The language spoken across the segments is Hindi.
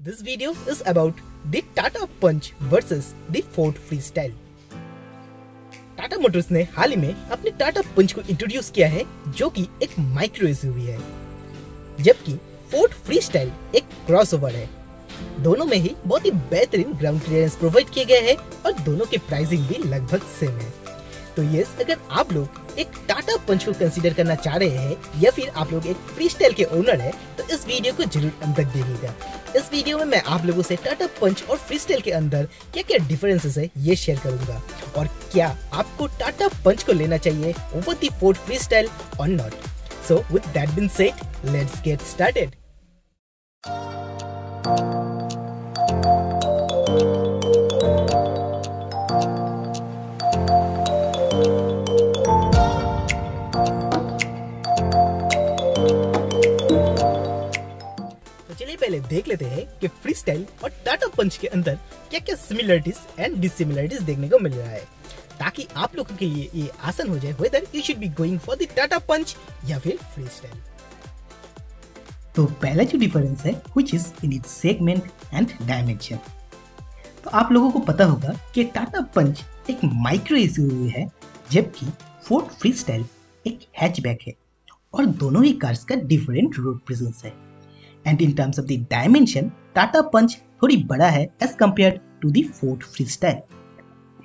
This video is about the Tata Punch versus the Ford Freestyle. Tata Motors ने हाल ही में अपने टाटा पंच को इंट्रोड्यूस किया है, जो कि एक माइक्रो एसयूवी है, जबकि फोर्ड फ्रीस्टाइल एक क्रॉसओवर है। दोनों में ही बहुत ही बेहतरीन ग्राउंड क्लियरेंस प्रोवाइड किए गए हैं और दोनों की प्राइसिंग भी लगभग सेम है। तो यस, अगर आप लोग एक टाटा पंच को कंसीडर करना चाह रहे हैं या फिर आप लोग एक फ्रीस्टाइल के ओनर हैं, तो इस वीडियो को जरूर अंत तक देखिएगा। इस वीडियो में मैं आप लोगों से टाटा पंच और फ्रीस्टाइल के अंदर क्या क्या डिफरेंसेस है ये शेयर करूंगा, और क्या आपको टाटा पंच को लेना चाहिए ओवर द फोर्ड फ्रीस्टाइल और not. So with that been said, let's get started. पहले देख लेते हैं कि फ्रीस्टाइल और टाटा पंच के अंदर क्या क्या सिमिलरिटीज एंड डिसिमिलरिटीज देखने को मिल रहा है, ताकि आप लोगों के लिए ये आसान हो जाए whether you should be going for the Tata Punch या फिर फ्रीस्टाइल। तो पहला जो डिफरेंस है which is in its segment and dimension. तो आप लोगों को पता होगा कि टाटा पंच एक माइक्रो एसयूवी है, जबकि फोर्ड फ्रीस्टाइल एक हैचबैक है, और दोनों ही कार्स का डिफरेंट रोड प्रेजेंस है। And in terms of the dimension, Tata Punch थोड़ी बड़ा है as compared to the Ford Freestyle.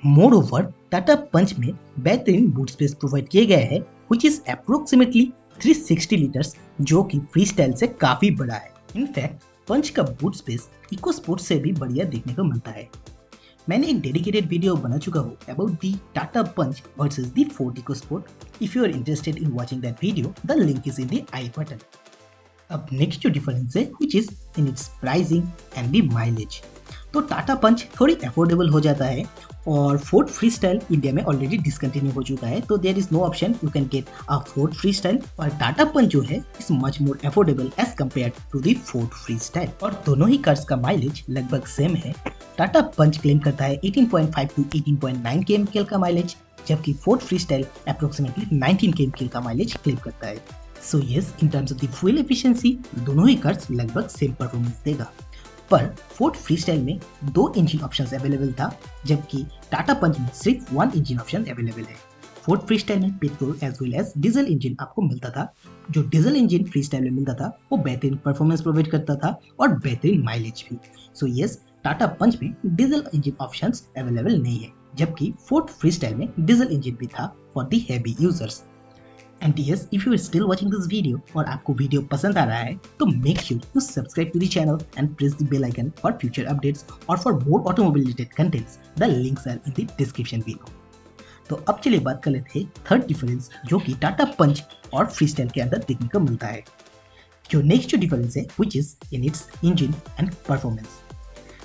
Moreover, Tata Punch में बेहतरीन बूट स्पेस प्रोवाइड किए गए हैं, which is approximately 360 लीटर्स, जो कि फ्रीस्टाइल से काफी बड़ा है। इनफैक्ट पंच का बूट स्पेस इको स्पोर्ट से भी बढ़िया देखने को मिलता है। मैंने एक डेडिकेटेड वीडियो बना चुका हूँ about the Tata Punch versus the Ford EcoSport. If you are interested in watching that video, the link is in the i button. अब नेक्स्ट जो डिफरेंस है which is in its pricing and the mileage. तो टाटा पंच थोड़ी अफोर्डेबल हो जाता है, और फोर्ड फ्रीस्टाइल इंडिया में ऑलरेडी डिसकंटिन्यू हो चुका है, तो there is no option you can get a Ford Freestyle. और टाटा पंच जो है is much more affordable as compare to the Ford Freestyle, और दोनों ही कार्स का माइलेज लगभग सेम है। टाटा पंच क्लेम करता है 18.5 टू 18.9 km का माइलेज, जबकि फोर्ड फ्रीस्टाइल अप्रोक्सीमेटली 19 km का माइलेज क्लेम करता है। So yes, in terms of the fuel efficiency दोनों ही कार्स लगभग सेम परफॉर्मेंस देगा, पर फोर्ड फ्रीस्टाइल में 2 इंजन ऑप्शंस अवेलेबल था, जबकि टाटा पंच में सिर्फ 1 इंजन ऑप्शन अवेलेबल है। फोर्ड फ्रीस्टाइल में petrol as well as diesel engine आपको मिलता था। जो डीजल इंजन फ्रीस्टाइल में मिलता था वो बेहतरीन परफॉर्मेंस प्रोवाइड करता था और बेहतरीन माइलेज भी। सो यस, टाटा पंच में डीजल इंजन ऑप्शंस अवेलेबल नहीं है, जबकि फोर्ड फ्रीस्टाइल में डीजल इंजन भी था for the heavy users. And yes, if you are still watching this video और आपको वीडियो पसंद आ रहा है, तो make sure to subscribe to the channel and press the bell icon for future updates, और for more automobile related contents, the links are in the description below. तो अब चलिए बात कर लेते हैं थर्ड डिफरेंस, जो कि टाटा पंच और फ्रीस्टाइल के अंदर देखने को मिलता है। जो नेक्स्ट जो डिफरेंस है which is in its engine and performance।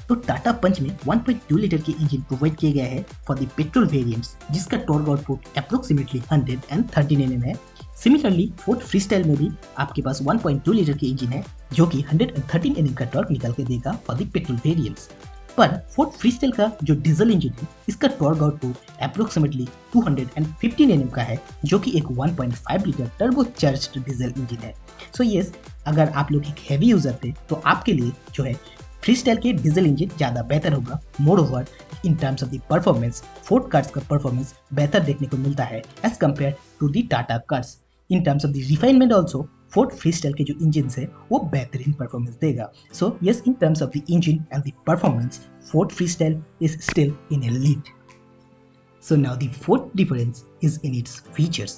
तो टाटा पंच में 1.2 लीटर के इंजन प्रोवाइड किए गए हैं फॉर द पेट्रोल वेरिएंट्स, जिसका टॉर्क आउटपुट अप्रोक्सीमेटली 113 Nm है। सिमिलरली फोर्ड फ्रीस्टाइल में भी आपके पास 1.2 लीटर के इंजन है, जो कि 113 Nm का टॉर्क निकाल के देगा फॉर द पेट्रोल वेरिएंट्स। पर फोर्ड फ्रीस्टाइल का जो डीजल इंजन है, इसका टॉर्क आउटपुट अप्रोक्सीमेटली 215 Nm का है, जो कि एक 1.5 litre turbocharged diesel engine है। सो यस, अगर आप लोग एक हैवी यूजर थे तो आपके लिए जो है फ्रीस्टाइल के डीजल इंजन ज़्यादा बेहतर होगा। Moreover, in terms of the performance, Ford cars का परफॉर्मेंस बेहतर देखने को मिलता है as compare to the Tata cars. In terms of the refinement also, Ford Freestyle के जो इंजन है वो बेहतरीन परफॉर्मेंस देगा। So yes, in terms of the engine and the performance, Ford Freestyle is still in a lead. So now the fourth difference is in its features.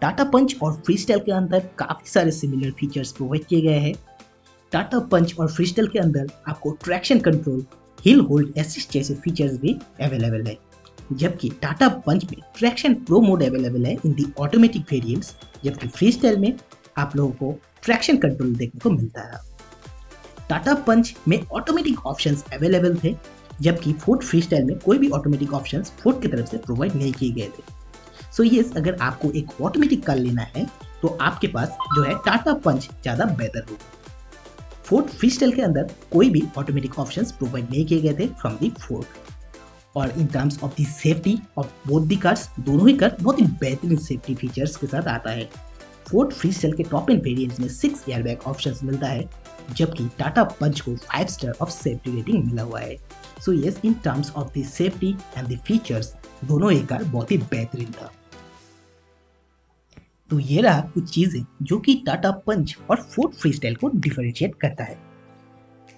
Tata Punch और फ्रीस्टाइल के अंदर काफ़ी सारे सिमिलर फीचर्स प्रोवाइड किए गए हैं। टाटा पंच और फ्रीस्टाइल के अंदर आपको traction control, hill hold assist जैसे फीचर्स भी अवेलेबल है, जबकि टाटा पंच में ट्रैक्शन प्रो मोड अवेलेबल है इन दी ऑटोमेटिक वेरिएंट्स, जबकि फ्रीस्टाइल में आप लोगों को ट्रैक्शन कंट्रोल देखने को मिलता है। टाटा पंच में ऑटोमेटिक ऑप्शंस अवेलेबल थे, जबकि फोर्ड फ्रीस्टाइल में कोई भी ऑटोमेटिक ऑप्शंस फोर्ड की तरफ से प्रोवाइड नहीं किए गए थे। सो यस, अगर आपको एक ऑटोमेटिक कार लेना है तो आपके पास जो है टाटा पंच ज़्यादा बेहतर होगा। फोर्ड फ्रीस्टाइल के अंदर कोई भी ऑटोमेटिक ऑप्शंस प्रोवाइड नहीं किए गए थे फ्रॉम दी फोर्ड। और in terms of the safety of both the cars, दोनों ही कार बहुत ही बेहतरीन सेफ्टी फीचर्स के साथ आता है। फोर्ड फ्रीस्टाइल के टॉप एंड वेरिएंट्स में 6 एयरबैग ऑप्शंस मिलता है, जबकि टाटा पंच को 5 स्टार ऑफ सेफ्टी रेटिंग मिला हुआ है। So yes, in terms of the safety and the features दोनों ही कार बहुत ही बेहतरीन था। तो ये रहा कुछ चीजें जो कि टाटा पंच और फोर्ड फ्रीस्टाइल को डिफरेंशिएट करता है।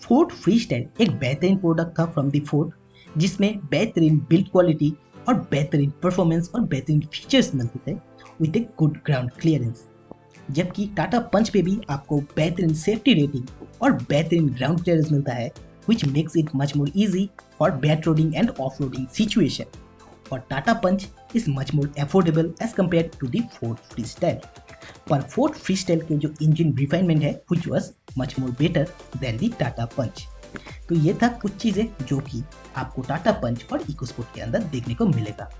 फोर्ड फ्रीस्टाइल एक बेहतरीन प्रोडक्ट था फ्रॉम द फोर्ड, जिसमें बेहतरीन बिल्ड क्वालिटी और बेहतरीन परफॉर्मेंस और बेहतरीन फीचर्स मिलते थे with a good ground clearance. जबकि टाटा पंच पे भी आपको बेहतरीन सेफ्टी रेटिंग और बेहतरीन ग्राउंड क्लियरेंस मिलता है, which makes it much more easy for bad roading and off-roading situation. और टाटा पंच is much more affordable as compared to the Ford Freestyle. पर Ford Freestyle के जो इंजन रिफाइनमेंट है which was much more better than the Tata Punch. तो ये था कुछ चीज़ें जो कि आपको टाटा पंच और इकोस्पोर्ट के अंदर देखने को मिलेगा।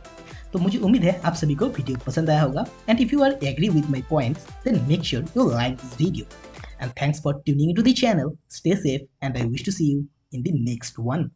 तो मुझे उम्मीद है आप सभी को वीडियो पसंद आया होगा, and if you are agree with my points then make sure you like this video, and thanks for tuning into the channel. Stay safe and I wish to see you in the next one.